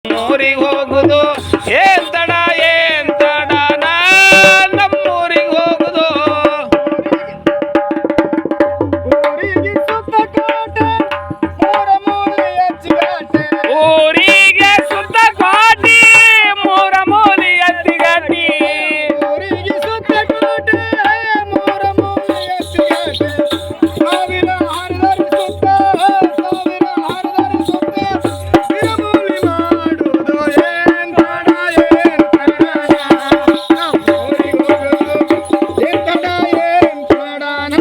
ಊರಿಗೆ ಹೋಗುದು ಏನ್ ತಡ ಏನ್ ತಡನ ನಮ್ಮೂರಿಗೆ ಹೋಗುದು ಊರಿಗೆ ಸುತ್ತ ಕೋಟೆ ಮೂರ ಮೂಲೆಯ ಚಿಗಾಟೆ ಊರಿಗೆ ಸುತ್ತ ಕೋಟಿ ಮೂರ ಮೂಲೆಯ ತಿಗಟಿ ಊರಿಗೆ ಸುತ್ತ ಕೋಟೆ ಮೂರ ಮೂಲೆಯ ಚಿಗಾಟೆ ಸಾವಿರ ಹರಿದರು ಸುತ್ತ ತಿರುಮೂಲಿ ಮಾಡುವುದು ಏನ್ ತಡ ಏನ್ ತಡನ ನಮ್ಮೂರಿಗೆ ಹೋಗುದು ಏನ್ ತಡ ಏನ್ ತಡನ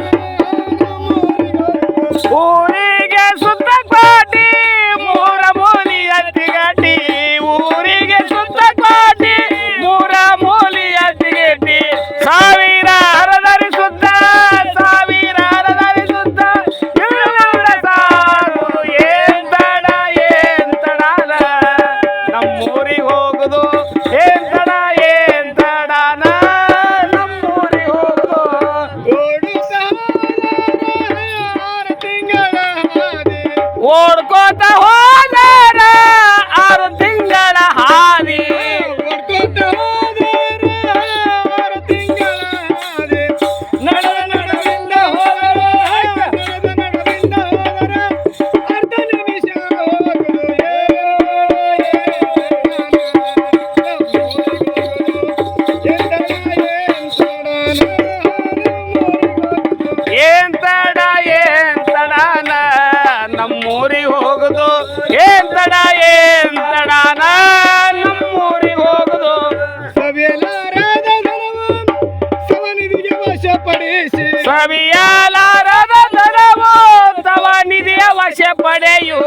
ನಮ್ಮೂರಿಗೆ ಹೋಗುದು ಊರಿಗೆ ಸುತ್ತ ಕೋಟಿ ಮೂರ ಮೂಲೆಯ ತಿಗಟಿ ಊರಿಗೆ ಸುತ್ತ ಕೋಟಿ ಮೂರ ಮೂಲೆಯ ತಿಗಟಿ ಸಾವಿರ ಹರದರಿ ಸುತ್ತ ಸಾವಿರ ಹರದರಿ ಸುತ್ತ ಇರುವುದ ಸಾರು ಏನ್ ತಡ ಏನ್ ತಡನ ನಮ್ಮೂರಿಗೆ ಹೋಗುದು ಏನ್ ತಡ ಏನ್ ತಡನ ನಮ್ಮೂರಿಗೆ ಹೋಗುದು ಓಡುತ್ತ ಹೋದರೆ 6 ತಿಂಗಳ ಹಾದಿ ಓಡ್ಕೋತ ಹೋದರೆ 6 ತಿಂಗಳ ಹಾದಿ ನಡೆದ ನಡುವಿಂದ ಹೋದರೆ ಅರ್ಧ ನಿಮಿಷ ಹೋಗುದು ಏನ್ ತಡ ಏನ್ ತಡನ ನಮ್ಮೂರಿಗೆ ಹೋಗುದು ಏನ್ ತಡ ಏನ್ ತಡನ ನಮ್ಮೂರಿಗೆ ಹೋಗುದು ಸವಿಯಲಾರದ ಧನವು ಸವನಿಧಿಗೆ ವಶಪಡಿಸಿ ಸವಿಯಲಾರದ ಧನವು ತವ ನಿಧಿಯ ವಶ ಪಡೆಯು